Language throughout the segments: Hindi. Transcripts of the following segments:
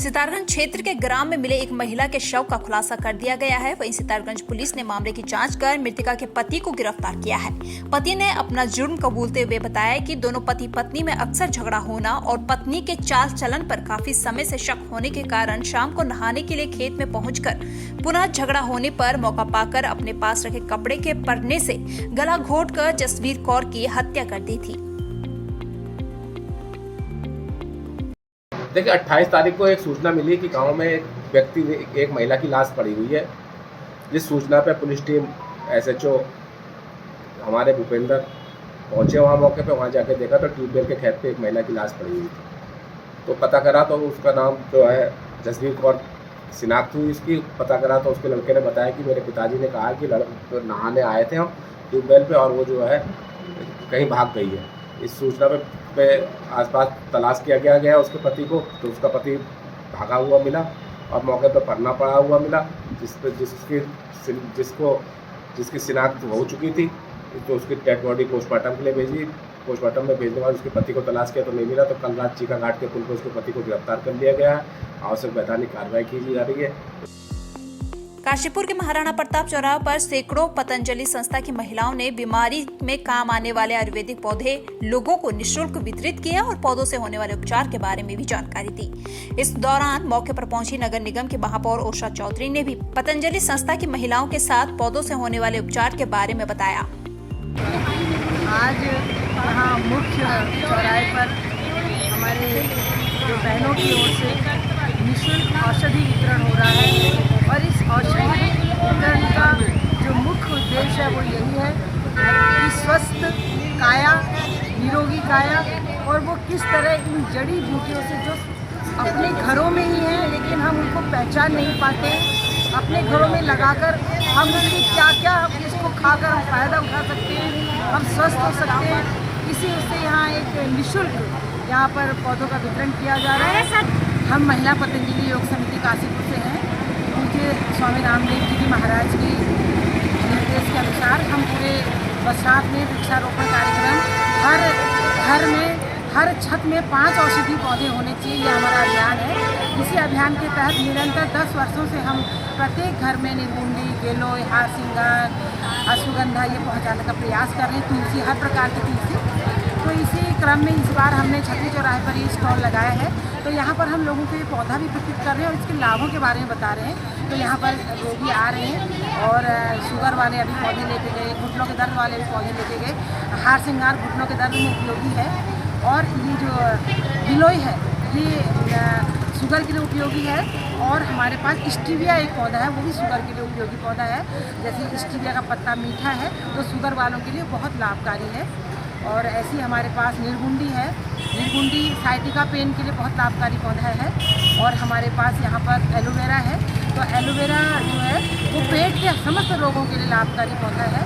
सितारगंज क्षेत्र के ग्राम में मिले एक महिला के शव का खुलासा कर दिया गया है। वहीं सितारगंज पुलिस ने मामले की जांच कर मृतका के पति को गिरफ्तार किया है। पति ने अपना जुर्म कबूलते हुए बताया कि दोनों पति पत्नी में अक्सर झगड़ा होना और पत्नी के चाल चलन पर काफी समय से शक होने के कारण शाम को नहाने के लिए खेत में पहुंचकर पुनः झगड़ा होने पर मौका पाकर अपने पास रखे कपड़े के परने से गला घोंटकर जसवीर कौर की हत्या कर दी थी। देखिए 28 तारीख को एक सूचना मिली कि गांव में एक महिला की लाश पड़ी हुई है। जिस सूचना पर पुलिस टीम SHO हमारे भूपेंद्र पहुंचे वहां मौके पे। वहां जाके देखा तो ट्यूबवेल के खेत पे एक महिला की लाश पड़ी हुई थी। तो पता करा तो उसका नाम जो है जसवीर कौर शिनाख्त हुई। इसकी पता करा तो उसके लड़के ने बताया कि मेरे पिताजी ने कहा कि तो नहाने आए थे हम ट्यूबवेल पे और वो जो है कहीं भाग गई है। इस सूचना पे आसपास तलाश किया गया उसके पति को, तो उसका पति भागा हुआ मिला और मौके पर पड़ना पड़ा हुआ मिला, जिसकी शिनाख्त हो चुकी थी। तो उसकी डेड बॉडी पोस्टमार्टम के लिए भेजी। पोस्टमार्टम में भेजने के बाद उसके पति को तलाश किया तो नहीं मिला। तो कल रात चीका घाट के पुल पर उसके पति को गिरफ्तार कर लिया गया है। आवश्यक वैधानिक कार्रवाई की जा रही है। काशीपुर के महाराणा प्रताप चौराहे पर सैकड़ों पतंजलि संस्था की महिलाओं ने बीमारी में काम आने वाले आयुर्वेदिक पौधे लोगों को निःशुल्क वितरित किया और पौधों से होने वाले उपचार के बारे में भी जानकारी दी। इस दौरान मौके पर पहुंची नगर निगम की महापौर उषा चौधरी ने भी पतंजलि संस्था की महिलाओं के साथ पौधों से होने वाले उपचार के बारे में बताया। आज यहाँ मुख्य चौराहे पर हमारे जो बहनों की ओर से निःशुल्क औषधि वितरण हो रहा है और इस औषधि वितरण का जो मुख्य उद्देश्य है वो यही है कि स्वस्थ काया, निरोगी काया, और वो किस तरह इन जड़ी बूटियों से जो अपने घरों में ही हैं लेकिन हम उनको पहचान नहीं पाते, अपने घरों में लगाकर हम उसके क्या इसको खाकर हम फायदा उठा सकते हैं, हम स्वस्थ हो सकते हैं। इसी उससे यहाँ एक निःशुल्क यहाँ पर पौधों का वितरण किया जा रहा है। हम महिला पतंजलि योग समिति काशीपुर से हैं। उनके स्वामी रामदेव जी महाराज के निर्देश के अनुसार हम पूरे बरसात में वृक्षारोपण कार्यक्रम हर घर में, हर छत में 5 औषधि पौधे होने चाहिए, ये हमारा अभियान है। इसी अभियान के तहत निरंतर 10 वर्षों से हम प्रत्येक घर में निर्गुंडी, गेलो, हार सिंगार, अश्वगंधा ये पहुँचाने का प्रयास कर रहे हैं। तुलसी, हर प्रकार की तुलसी। तो इसी क्रम में इस बार हमने छतरी चौराहे पर ये स्टॉल लगाया है। तो यहाँ पर हम लोगों को ये पौधा भी वितरित कर रहे हैं और इसके लाभों के बारे में बता रहे हैं। तो यहाँ पर रोगी आ रहे हैं और शुगर वाले अभी पौधे लेके गए, घुटनों के दर्द वाले भी पौधे लेके गए। हार सिंगार घुटनों के दर्द में उपयोगी है और ये जो गिलोय है ये शुगर के लिए उपयोगी है। और हमारे पास स्टीविया एक पौधा है, वो भी शुगर के लिए उपयोगी पौधा है। जैसे स्टीविया का पत्ता मीठा है तो शुगर वालों के लिए बहुत लाभकारी है। और ऐसी हमारे पास निर्गुंडी है, निर्गुंडी साइटिका पेन के लिए बहुत लाभकारी पौधा है। और हमारे पास यहाँ पर एलोवेरा है, तो एलोवेरा जो है वो पेट के समस्त रोगों के लिए लाभकारी पौधा है।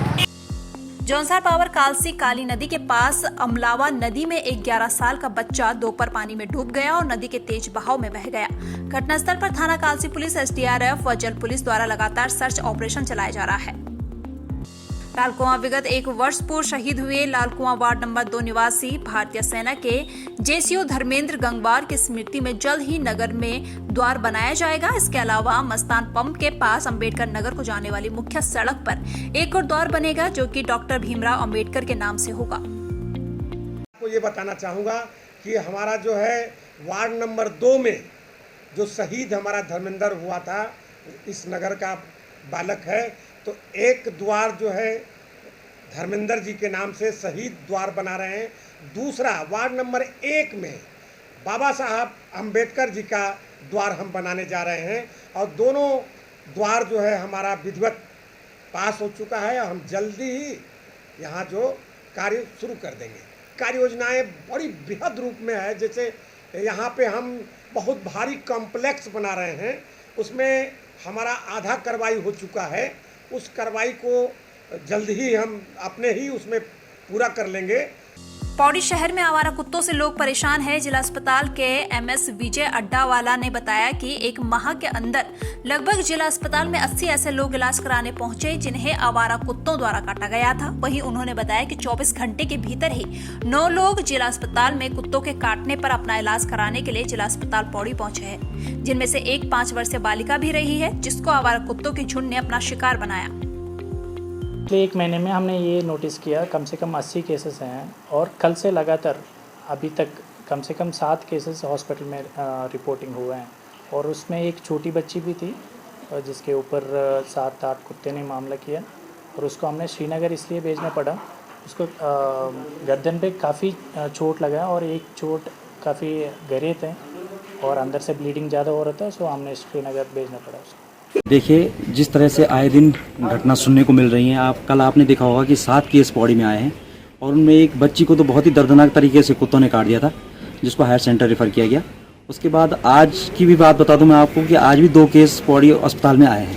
जौनसार पावर कालसी काली नदी के पास अमलावा नदी में एक 11 साल का बच्चा दोपहर पानी में डूब गया और नदी के तेज बहाव में बह गया। घटनास्थल पर थाना कालसी पुलिस, SDRF व जल पुलिस द्वारा लगातार सर्च ऑपरेशन चलाया जा रहा है। लालकुआं विगत 1 वर्ष पूर्व शहीद हुए लालकुआं वार्ड नंबर 2 निवासी भारतीय सेना के JCO धर्मेंद्र गंगवार की स्मृति में जल्द ही नगर में द्वार बनाया जाएगा। इसके अलावा मस्तान पंप के पास अंबेडकर नगर को जाने वाली मुख्य सड़क पर एक और द्वार बनेगा जो कि डॉक्टर भीमराव अंबेडकर के नाम से होगा। आपको ये बताना चाहूँगा कि हमारा जो है वार्ड नंबर 2 में जो शहीद हमारा धर्मेंद्र हुआ था, इस नगर का बालक है, तो एक द्वार जो है धर्मेंद्र जी के नाम से शहीद द्वार बना रहे हैं। दूसरा वार्ड नंबर 1 में बाबा साहब अंबेडकर जी का द्वार हम बनाने जा रहे हैं और दोनों द्वार जो है हमारा विधिवत पास हो चुका है और हम जल्दी ही यहाँ जो कार्य शुरू कर देंगे। कार्य योजनाएँ बड़ी बृहद रूप में है। जैसे यहाँ पे हम बहुत भारी कॉम्प्लेक्स बना रहे हैं, उसमें हमारा आधा कार्रवाई हो चुका है। उस कार्रवाई को जल्द ही हम अपने ही उसमें पूरा कर लेंगे। पौड़ी शहर में आवारा कुत्तों से लोग परेशान हैं। जिला अस्पताल के एमएस विजय अड्डावाला ने बताया कि एक माह के अंदर लगभग जिला अस्पताल में 80 ऐसे लोग इलाज कराने पहुंचे जिन्हें आवारा कुत्तों द्वारा काटा गया था। वहीं उन्होंने बताया कि 24 घंटे के भीतर ही 9 लोग जिला अस्पताल में कुत्तों के काटने पर अपना इलाज कराने के लिए जिला अस्पताल पौड़ी पहुंचे हैं, जिनमें से एक 5 वर्षीय बालिका भी रही है, जिसको आवारा कुत्तों के झुंड ने अपना शिकार बनाया। पिछले 1 महीने में हमने ये नोटिस किया कम से कम 80 केसेस हैं और कल से लगातार अभी तक कम से कम 7 केसेस हॉस्पिटल में रिपोर्टिंग हुए हैं और उसमें एक छोटी बच्ची भी थी जिसके ऊपर 7-8 कुत्ते ने मामला किया और उसको हमने श्रीनगर इसलिए भेजना पड़ा, उसको गर्दन पे काफ़ी चोट लगा और एक चोट काफ़ी गहरे थे और अंदर से ब्लीडिंग ज़्यादा हो रहा था, सो हमने श्रीनगर भेजना पड़ा उसको। देखिए, जिस तरह से आए दिन घटना सुनने को मिल रही हैं, कल आपने देखा होगा कि 7 केस पौड़ी में आए हैं और उनमें एक बच्ची को तो बहुत ही दर्दनाक तरीके से कुत्तों ने काट दिया था, जिसको हायर सेंटर रेफर किया गया। उसके बाद आज की भी बात बता दूं मैं आपको कि आज भी 2 केस पौड़ी अस्पताल में आए हैं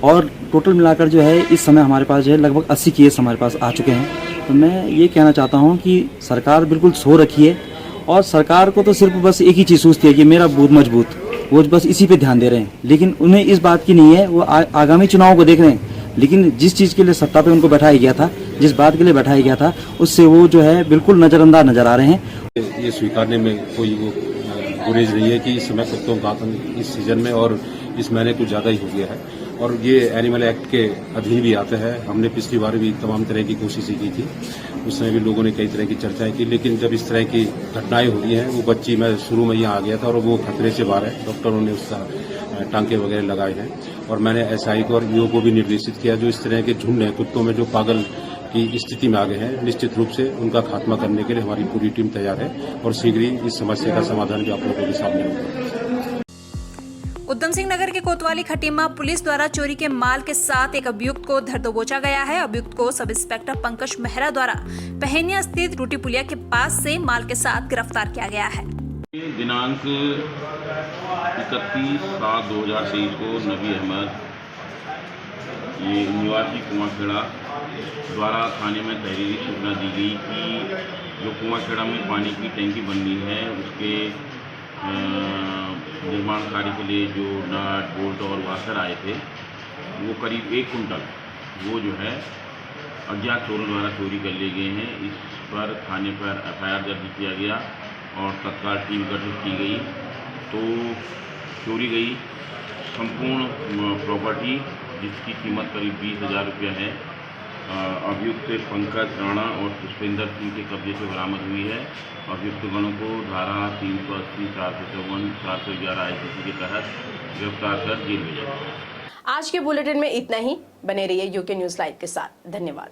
और टोटल मिलाकर जो है इस समय हमारे पास जो है लगभग 80 केस हमारे पास आ चुके हैं। तो मैं ये कहना चाहता हूँ कि सरकार बिल्कुल सो रखी है और सरकार को तो सिर्फ बस एक ही चीज़ सोचती है कि मेरा बूथ मजबूत, वो बस इसी पे ध्यान दे रहे हैं, लेकिन उन्हें इस बात की नहीं है, वो आगामी चुनाव को देख रहे हैं। लेकिन जिस चीज़ के लिए सत्ता पे उनको बैठाया गया था, जिस बात के लिए बैठाया गया था, उससे वो जो है बिल्कुल नज़रअंदाज नज़र आ रहे हैं। ये स्वीकारने में कोई वो गुरेज नहीं है कि इस समय कुत्तों का आतंक इस सीजन में और इस महीने कुछ ज़्यादा ही हो गया है और ये एनिमल एक्ट के अधीन भी आता है। हमने पिछली बार भी तमाम तरह की कोशिशें की थी, उस समय भी लोगों ने कई तरह की चर्चाएं की, लेकिन जब इस तरह की घटनाएं हो रही हैं, वो बच्ची मैं शुरू में यहाँ आ गया था और वो खतरे से बाहर है, डॉक्टरों ने उसका टांके वगैरह लगाए हैं और मैंने एसआई को और ईओ को भी निर्देशित किया जो इस तरह के झुंड हैं कुत्तों में जो पागल की स्थिति में आ गए हैं, निश्चित रूप से उनका खात्मा करने के लिए हमारी पूरी टीम तैयार है और शीघ्र ही इस समस्या का समाधान भी आप लोगों के सामने होगा। उधम सिंह नगर के कोतवाली खटीमा पुलिस द्वारा चोरी के माल के साथ एक अभियुक्त को धर दबोचा गया है। अभियुक्त को सब इंस्पेक्टर पंकज मेहरा द्वारा पहनिया स्थित रूटी पुलिया के पास से माल के साथ गिरफ्तार किया गया है। दिनांक 31/7/2023 को नबी अहमद ये निवासी कुआंखेड़ा द्वारा थाने में तहरीरी सूचना दी गई कि जो कुआंखेड़ा में पानी की टैंकी बननी है उसके निर्माण कार्य के लिए जो नट बोल्ट और वाशर आए थे वो करीब 1 कुंटल वो जो है अज्ञात चोरों द्वारा चोरी कर लिए गए हैं। इस पर थाने पर एफआईआर दर्ज किया गया और तत्काल टीम गठित की गई। तो चोरी गई संपूर्ण प्रॉपर्टी जिसकी कीमत करीब 20,000 रुपये है अभियुक्त पंकज राणा और पुष्पेंद्र सिंह के कब्जे से बरामद हुई है। अभियुक्त गणों को धारा 380, 454, 411 IPC के तहत गिरफ्तार कर जेल भेजा गया। आज के बुलेटिन में इतना ही। बने रहिए यूके न्यूज़ लाइव के साथ। धन्यवाद।